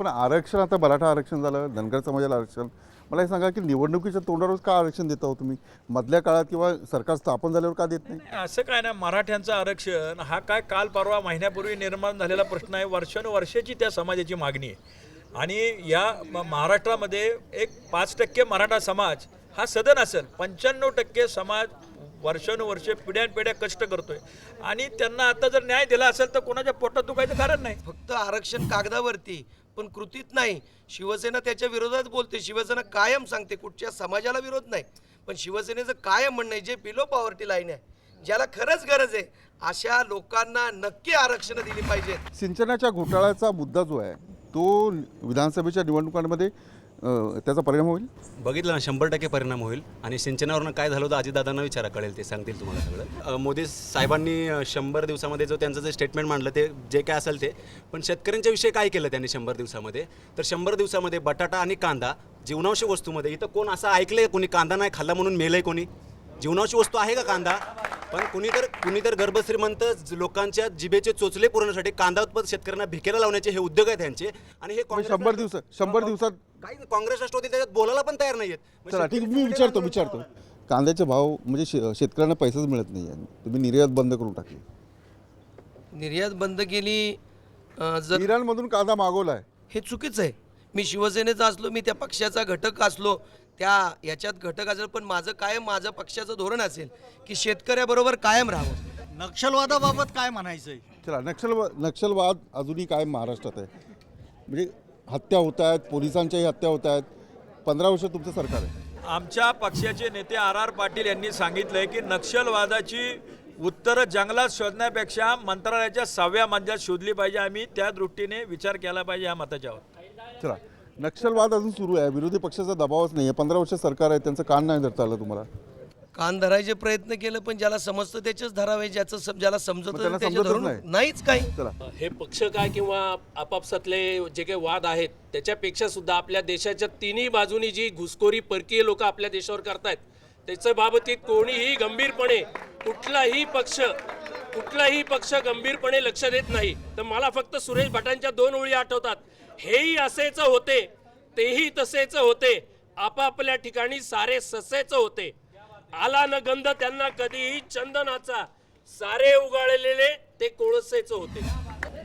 पण आरक्षण आता मराठा आरक्षण झालं, धनगर समाजाला आरक्षण. मला हे सांगा की निवडणुकीच्या तोंडावरच का आरक्षण देता हो तुम्ही? मधल्या काळात किंवा सरकार स्थापन झाल्यावर का देत नाही? असं काय ना, मराठ्यांचं आरक्षण हा काय काल परवा महिन्यापूर्वी निर्माण झालेला प्रश्न आहे. वर्षानुवर्षाची त्या समाजाची मागणी आहे. आणि या महाराष्ट्रामध्ये एक 5% मराठा समाज हा सदन असेल, 95% समाज वर्षानुवर्षे पिढ्यानपिढ्या कष्ट करतोय आणि त्यांना आता जर न्याय दिला असेल तर कोणाच्या पोटात दुखायचं कारण नाही. फक्त आरक्षण कागदावरती पण कृतीत नाही. शिवसेना त्याच्या विरोधात बोलते. शिवसेना कायम सांगते कुठच्या समाजाला विरोध नाही, पण शिवसेनेचं कायम म्हणणं आहे जे बिलो पॉवर्टी लाईन आहे, ज्याला खरंच गरज आहे अशा लोकांना नक्की आरक्षण दिली पाहिजेत. सिंचनाच्या घोटाळ्याचा मुद्दा जो आहे तो विधानसभेच्या निवडणुकांमध्ये त्याचा परिणाम होईल. बघितलं ना, 100% परिणाम होईल. आणि सिंचनावरनं काय झालं होतं अजितदादांना विचारा, कळेल, ते सांगतील तुम्हाला सगळं. मोदी साहेबांनी 100 दिवसामध्ये जो त्यांचं जे स्टेटमेंट मांडलं ते जे काय असेल ते, पण शेतकऱ्यांच्या विषयी काय केलं त्यांनी 100 दिवसामध्ये? तर 100 दिवसामध्ये बटाटा आणि कांदा जीवनावश्यक वस्तूमध्ये, इथं कोण असं ऐकलंय कोणी कांदा नाही खाल्ला म्हणून मेलंय कोणी? जीवनावश्यक वस्तू आहे का कांदा? पण कुणी तर गर्भश्रीमंत लोकांच्या जिभेचे चोचले पुरवण्यासाठी कांदा उत्पादक शेतकऱ्यांना भिकेला लावण्याचे हे उद्योग आहेत त्यांचे. आणि हे 100 दिवसात काही काँग्रेस राष्ट्रवादी त्याच्यात बोलायला पण तयार नाहीयेत. चला ठीक, मी विचारतो कांद्याचे भाव म्हणजे शेतकऱ्यांना पैसाच मिळत नाही आहे, तुम्ही निर्यात बंद करून टाकली. निर्यात बंद केली जर इराणमधून कांदा मागवला आहे, हे चुकीचं आहे. मी शिवसेनेचा असलो, मी त्या पक्षाचा घटक असलो, त्या याच्यात घटक असेल, पण माझं पक्षाचं धोरण असेल की शेतकऱ्याबरोबर कायम राहावं. नक्षलवादाबाबत काय म्हणायचंय? चला नक्षलवाद अजूनही काय महाराष्ट्रात आहे, म्हणजे हत्या होत आहेत, पोलिसांच्याही हत्या होत आहेत. 15 वर्ष तुमचं सरकार आहे. आमच्या पक्षाचे नेते RR पाटील यांनी सांगितलंय की नक्षलवादाची उत्तरं जंगलात शोधण्यापेक्षा मंत्रालयाच्या 6व्या मजल्यात शोधली पाहिजे. आम्ही त्या दृष्टीने विचार केला पाहिजे या मताच्यावर. चला, नक्षलवाद अजून सुरू आहे, विरोधी पक्षाचा दबावच नाही आहे. 15 वर्ष सरकार आहे, त्यांचं कान नाही धरता आलं तुम्हाला? कान धरायचे प्रयत्न केलं, पण ज्याला समजतं त्याच्याच धरावे, ज्याला समजत त्यांना त्याच्या समजतच धरून नाही. नाहीच काही. चला, हे पक्ष काय किंवा आपापसातले जे काही वाद आहेत त्याच्यापेक्षा सुद्धा आपल्या देशाच्या तिन्ही बाजूनी जी घुसखोरी परकीय लोक आपल्या देशावर करतायत त्याच्या बाबतीत कोणीही गंभीरपणे कुठलाही पक्ष गंभीरपणे लक्ष देत नाही. तर मला फक्त सुरेश भटांच्या 2 ओळी आठवतात. हेही असेच होते, तेही तसेच होते, आपापल्या ठिकाणी सारे ससेच होते. आला न गंध त्यांना कधीही चंदनाचा, सारे उगाळलेले ते कोळसेच होते.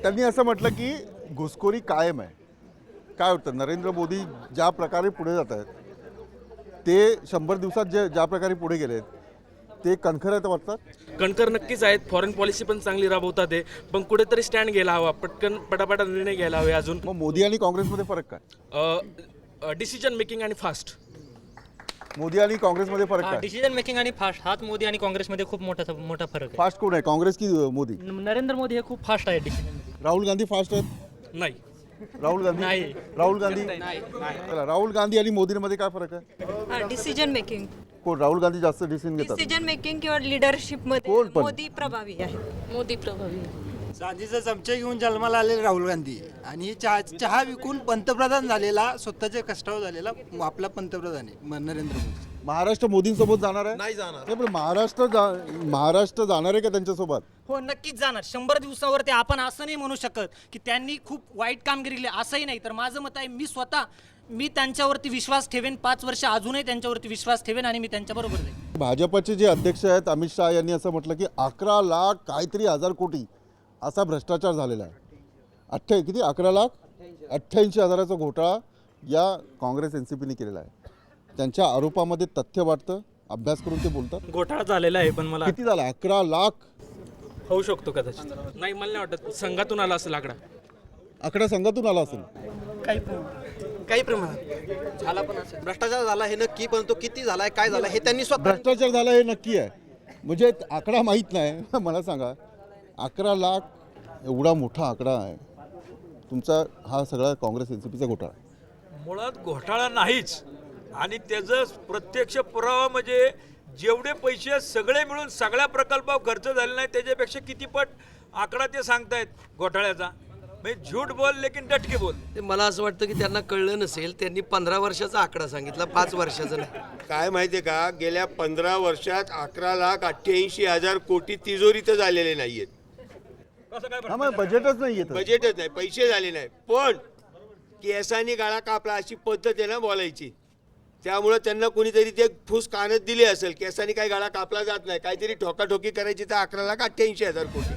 त्यांनी असं म्हटलं की घुसखोरी कायम आहे. काय होतं, नरेंद्र मोदी ज्या प्रकारे पुढे जात आहेत ते 100 दिवसात ज्या प्रकारे पुढे गेलेत ते कणखर आहेत वाटतात. कणकर नक्कीच आहेत. फॉरेन पॉलिसी पण चांगली राबवतात आहे, पण कुठेतरी स्टँड घ्यायला हवा, पटापटा निर्णय घ्यायला हवे. अजून मग मोदी आणि काँग्रेसमध्ये फरक काय? डिसिजन मेकिंग आणि फास्ट. मोदी आणि काँग्रेसमध्ये फरक काय? डिसिजन मेकिंग आणि फास्ट हाच मोदी आणि काँग्रेसमध्ये खूप मोठा फरक आहे. फास्ट कोण आहे, काँग्रेस की मोदी? नरेंद्र मोदी हे खूप फास्ट आहे डिसिजन. राहुल गांधी फास्ट आहेत? नाही. राहुल गांधी चला, राहुल गांधी आणि मोदींमध्ये काय फरक आहे? डिसिजन मेकिंग, कोण राहुल गांधी जास्त डिसिजन घेतात? डिसिजन मेकिंग किंवा लिडरशिप मध्ये कोण पण? मोदी प्रभावी आहे. मोदी प्रभावी. चांदीचा चमचे घेऊन जन्माला आलेले राहुल गांधी आणि चहा विकून पंतप्रधान झालेला, स्वतःच्या कष्टावर झालेला आपला पंतप्रधान आहे नरेंद्र मोदी. महाराष्ट्र मोदींसोबत जाणार आहे? नाही जाणार. पण महाराष्ट्र जाणार आहे का त्यांच्यासोबत? हो, नक्कीच जाणार. 100 दिवसावरती आपण असं नाही म्हणू शकत की त्यांनी खूप वाईट कामगिरी केली, असंही नाही. तर माझं मत आहे, मी त्यांच्यावरती विश्वास ठेवेन. 5 वर्ष अजूनही त्यांच्यावरती विश्वास ठेवेन आणि मी त्यांच्याबरोबर जाईन. भाजपचे जे अध्यक्ष आहेत अमित शहा यांनी असं म्हटलं की 11 लाख काहीतरी हजार कोटी असा भ्रष्टाचार झालेला आहे. किती 11 लाख 88 हजाराचा घोटाळा या काँग्रेस NCPने केलेला आहे. त्यांच्या आरोपामध्ये तथ्य वाटतं, अभ्यास करून ते बोलतात. घोटाळा झालेला आहे, पण मला किती झाला? 11 लाख होऊ शकतो कदाचित. नाही, मला नाही वाटत. संघातून आला असेल आकडा. आकडा संघातून आला असेल. काही प्रमाणात झाला पण असेल. भ्रष्टाचार झाला हे नक्की, पण तो किती झालाय, काय झाला हे त्यांनी स्वतः. भ्रष्टाचार झाला हे नक्की आहे, म्हणजे आकडा माहीत नाही. मला सांगा, 11 लाख एवढा मोठा आकडा आहे तुमचा, हा सगळा काँग्रेस NCPचा घोटाळा? मुळात घोटाळा नाहीच. आणि त्याचं प्रत्यक्ष पुरावा म्हणजे जेवढे पैसे सगळे मिळून सगळ्या प्रकल्पावर खर्च झाले नाही त्याच्यापेक्षा किती पट आकडा ते सांगतायत घोटाळ्याचा. म्हणजे झूट बोल लेकिन डटके बोल. ते मला असं वाटतं की त्यांना कळलं नसेल. त्यांनी 15 वर्षाचा आकडा सांगितला, 5 वर्षाचा नाही. काय माहिती आहे का, गेल्या 15 वर्षात 11,88,000 कोटी तिजोरीत झालेले नाहीयेत. कसं काय हा, मग बजेटच नाही येत. बजेटच नाही, पैसे झाले नाही. पण केसांनी गाळा कापला अशी पद्धत आहे ना बोलायची. त्यामुळं त्यांना कोणीतरी ते फूस कानच दिली असेल. केसांनी काही गाळा कापला जात नाही, काहीतरी ठोकाठोकी करायची तर 11,88,000 कोटी.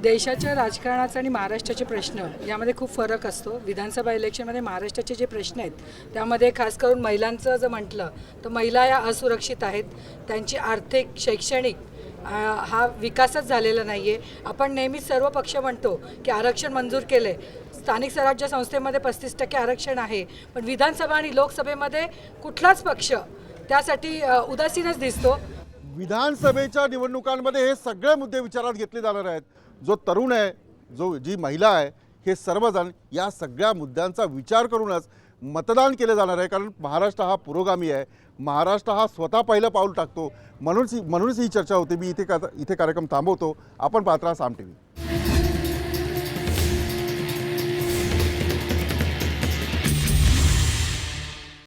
देशाच्या राजकारणाचा आणि महाराष्ट्राचे प्रश्न यामध्ये खूप फरक असतो. विधानसभा इलेक्शनमध्ये महाराष्ट्राचे जे प्रश्न आहेत त्यामध्ये खास करून महिलांचं जर म्हटलं तर महिला या असुरक्षित आहेत. त्यांची आर्थिक शैक्षणिक हा विकासच झालेला नाही आहे. आपण नेहमीच सर्व पक्ष म्हणतो की आरक्षण मंजूर केलं आहे, स्थानिक स्वराज्य संस्थेमध्ये 35% आरक्षण आहे, पण विधानसभा आणि लोकसभेमध्ये कुठलाच पक्ष त्यासाठी उदासीनच दिसतो. विधानसभेच्या निवडणुकांमध्ये हे सगळे मुद्दे विचारात घेतले जाणार आहेत. जो तरुण आहे, जी महिला आहे, हे सर्वजण या सगळ्या मुद्द्यांचा विचार करूनच मतदान केलं जाणार आहे. कारण महाराष्ट्र हा पुरोगामी आहे, महाराष्ट्र हा स्वतः पहिलं पाऊल टाकतो. म्हणूनच ही चर्चा होती. मी इथे कार्यक्रम थांबवतो. आपण पाहत राहा साम TV.